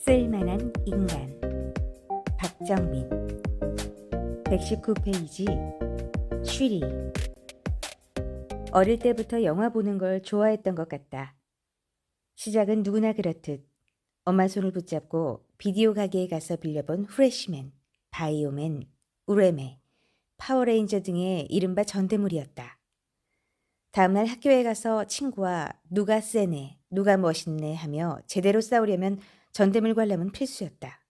쓸만한 인간 박정민 119페이지 쉬리 어릴 때부터 영화 보는 걸 좋아했던 것 같다. 시작은 누구나 그렇듯 엄마 손을 붙잡고 비디오 가게에 가서 빌려본 프레시맨, 바이오맨, 우레메, 파워레인저 등의 이른바 전대물이었다. 다음날 학교에 가서 친구와 누가 세네, 누가 멋있네 하며 제대로 싸우려면 전대물 관람은 필수였다.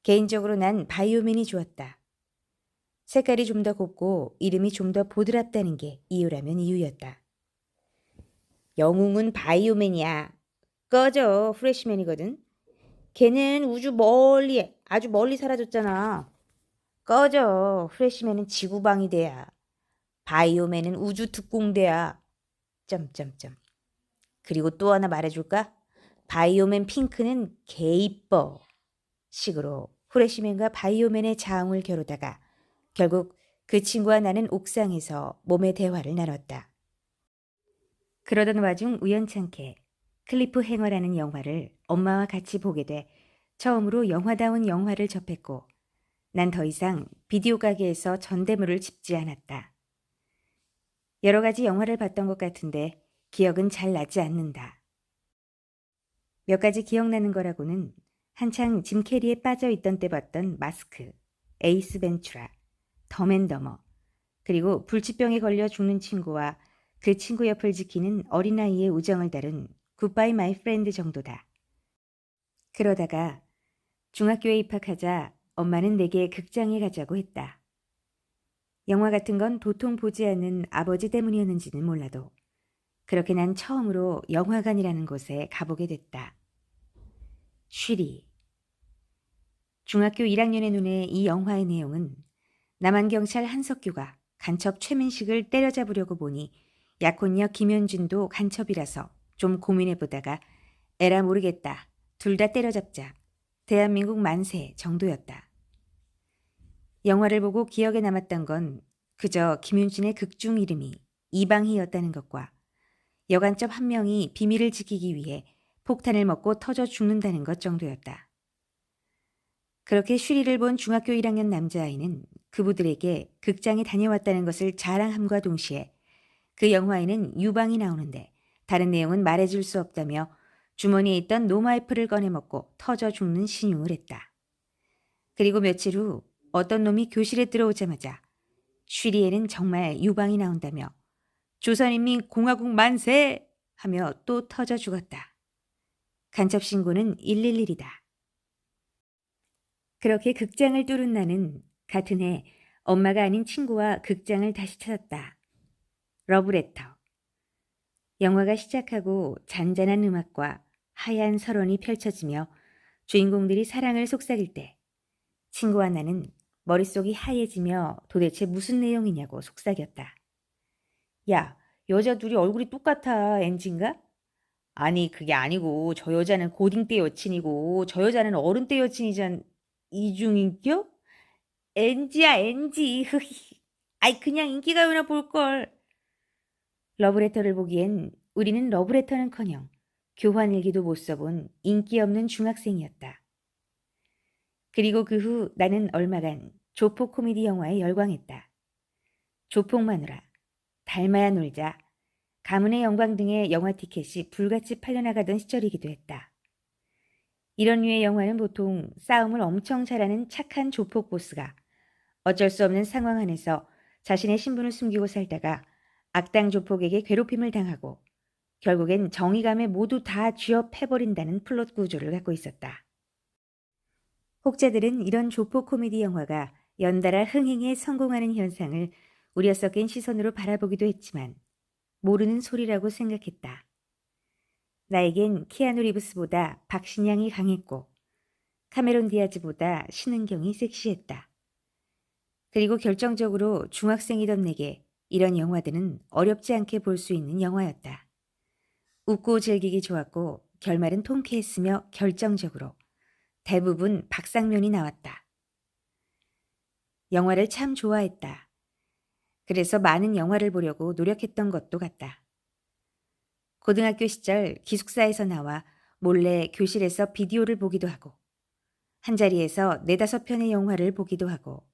개인적으로 난 바이오맨이 좋았다. 색깔이 좀 더 곱고 이름이 좀 더 보드랍다는 게 이유라면 이유였다. 영웅은 바이오맨이야. 꺼져, 프레시맨이거든. 걔는 우주 멀리, 아주 멀리 사라졌잖아. 꺼져, 프레시맨은 지구방위대야. 바이오맨은 우주 특공대야. 점점점. 그리고 또 하나 말해줄까? 바이오맨 핑크는 개 이뻐. 식으로 프레시맨과 바이오맨의 자웅을 겨루다가 결국 그 친구와 나는 옥상에서 몸의 대화를 나눴다. 그러던 와중 우연찮게 클리프 행어라는 영화를 엄마와 같이 보게 돼 처음으로 영화다운 영화를 접했고 난 더 이상 비디오 가게에서 전대물을 집지 않았다. 여러 가지 영화를 봤던 것 같은데 기억은 잘 나지 않는다. 몇 가지 기억나는 거라고는 한창 짐 캐리에 빠져있던 때 봤던 마스크, 에이스 벤츄라, 덤앤더머, 그리고 불치병에 걸려 죽는 친구와 그 친구 옆을 지키는 어린아이의 우정을 다룬 굿바이 마이 프렌드 정도다. 그러다가 중학교에 입학하자 엄마는 내게 극장에 가자고 했다. 영화 같은 건 도통 보지 않는 아버지 때문이었는지는 몰라도 그렇게 난 처음으로 영화관이라는 곳에 가보게 됐다. 쉬리. 중학교 1학년의 눈에 이 영화의 내용은 남한경찰 한석규가 간첩 최민식을 때려잡으려고 보니 약혼녀 김현준도 간첩이라서 좀 고민해보다가 에라 모르겠다. 둘 다 때려잡자. 대한민국 만세 정도였다. 영화를 보고 기억에 남았던 건 그저 김윤준의 극중 이름이 이방희였다는 것과 여간첩 한 명이 비밀을 지키기 위해 폭탄을 먹고 터져 죽는다는 것 정도였다. 그렇게 쉬리를 본 중학교 1학년 남자아이는 그부들에게 극장에 다녀왔다는 것을 자랑함과 동시에 그 영화에는 유방이 나오는데 다른 내용은 말해줄 수 없다며 주머니에 있던 노마이프를 꺼내 먹고 터져 죽는 신용을 했다. 그리고 며칠 후 어떤 놈이 교실에 들어오자마자 쉬리에는 정말 유방이 나온다며 조선인민공화국 만세! 하며 또 터져 죽었다. 간첩 신고는 111이다. 그렇게 극장을 뚫은 나는 같은 해 엄마가 아닌 친구와 극장을 다시 찾았다. 러브레터. 영화가 시작하고 잔잔한 음악과 하얀 설원이 펼쳐지며 주인공들이 사랑을 속삭일 때 친구와 나는 머릿속이 하얘지며 도대체 무슨 내용이냐고 속삭였다. 야, 여자 둘이 얼굴이 똑같아. 엔지인가? 아니, 그게 아니고 저 여자는 고딩 때 여친이고 저 여자는 어른 때 여친이잖. 이중인격? 엔지야, 엔지. 아이, 그냥 인기가요나 볼걸. 러브레터를 보기엔 우리는 러브레터는커녕 교환일기도 못 써본 인기 없는 중학생이었다. 그리고 그 후 나는 얼마간 조폭 코미디 영화에 열광했다. 조폭 마누라, 닮아야 놀자, 가문의 영광 등의 영화 티켓이 불같이 팔려나가던 시절이기도 했다. 이런 류의 영화는 보통 싸움을 엄청 잘하는 착한 조폭 보스가 어쩔 수 없는 상황 안에서 자신의 신분을 숨기고 살다가 악당 조폭에게 괴롭힘을 당하고 결국엔 정의감에 모두 다 쥐어패버린다는 플롯 구조를 갖고 있었다. 혹자들은 이런 조폭 코미디 영화가 연달아 흥행에 성공하는 현상을 우려 섞인 시선으로 바라보기도 했지만 모르는 소리라고 생각했다. 나에겐 키아누 리브스보다 박신양이 강했고 카메론 디아즈보다 신은경이 섹시했다. 그리고 결정적으로 중학생이던 내게 이런 영화들은 어렵지 않게 볼 수 있는 영화였다. 웃고 즐기기 좋았고 결말은 통쾌했으며 결정적으로 대부분 박상면이 나왔다. 영화를 참 좋아했다. 그래서 많은 영화를 보려고 노력했던 것도 같다. 고등학교 시절 기숙사에서 나와 몰래 교실에서 비디오를 보기도 하고 한자리에서 4~5편의 영화를 보기도 하고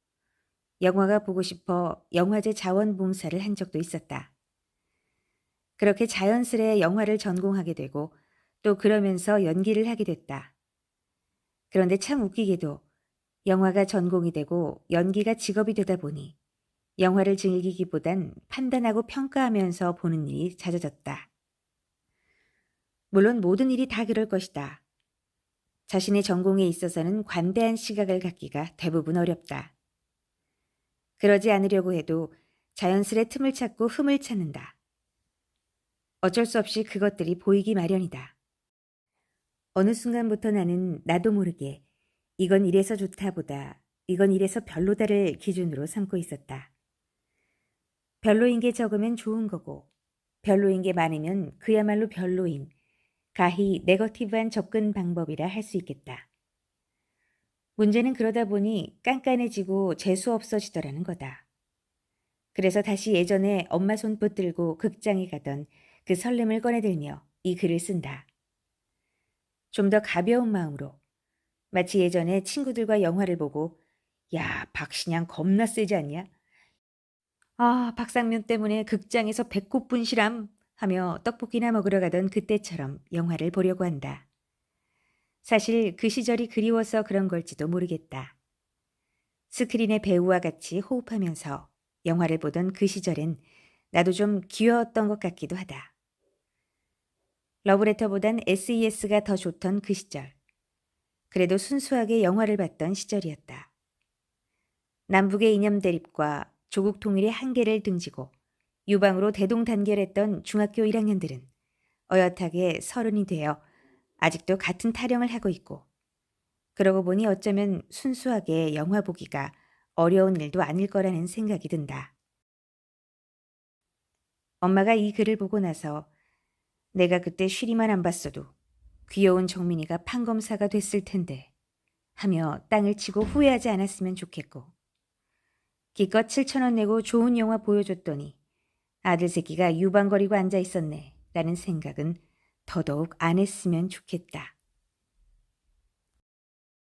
영화가 보고 싶어 영화제 자원봉사를 한 적도 있었다. 그렇게 자연스레 영화를 전공하게 되고 또 그러면서 연기를 하게 됐다. 그런데 참 웃기게도 영화가 전공이 되고 연기가 직업이 되다 보니 영화를 즐기기보단 판단하고 평가하면서 보는 일이 잦아졌다. 물론 모든 일이 다 그럴 것이다. 자신의 전공에 있어서는 관대한 시각을 갖기가 대부분 어렵다. 그러지 않으려고 해도 자연스레 틈을 찾고 흠을 찾는다. 어쩔 수 없이 그것들이 보이기 마련이다. 어느 순간부터 나는 나도 모르게 이건 이래서 좋다보다 이건 이래서 별로다를 기준으로 삼고 있었다. 별로인 게 적으면 좋은 거고 별로인 게 많으면 그야말로 별로인 가히 네거티브한 접근 방법이라 할 수 있겠다. 문제는 그러다 보니 깐깐해지고 재수 없어지더라는 거다. 그래서 다시 예전에 엄마 손 붙들고 극장에 가던 그 설렘을 꺼내들며 이 글을 쓴다. 좀 더 가벼운 마음으로 마치 예전에 친구들과 영화를 보고 야, 박신양 겁나 세지 않냐? 아, 박상면 때문에 극장에서 배꼽 분실함 하며 떡볶이나 먹으러 가던 그때처럼 영화를 보려고 한다. 사실 그 시절이 그리워서 그런 걸지도 모르겠다. 스크린의 배우와 같이 호흡하면서 영화를 보던 그 시절엔 나도 좀 귀여웠던 것 같기도 하다. 러브레터보단 SES가 더 좋던 그 시절. 그래도 순수하게 영화를 봤던 시절이었다. 남북의 이념 대립과 조국 통일의 한계를 등지고 유방으로 대동단결했던 중학교 1학년들은 어엿하게 30이 되어 아직도 같은 타령을 하고 있고 그러고 보니 어쩌면 순수하게 영화 보기가 어려운 일도 아닐 거라는 생각이 든다. 엄마가 이 글을 보고 나서 내가 그때 쉬리만 안 봤어도 귀여운 정민이가 판검사가 됐을 텐데 하며 땅을 치고 후회하지 않았으면 좋겠고 기껏 7,000원 내고 좋은 영화 보여줬더니 아들 새끼가 유방거리고 앉아 있었네 라는 생각은 더더욱 안 했으면 좋겠다.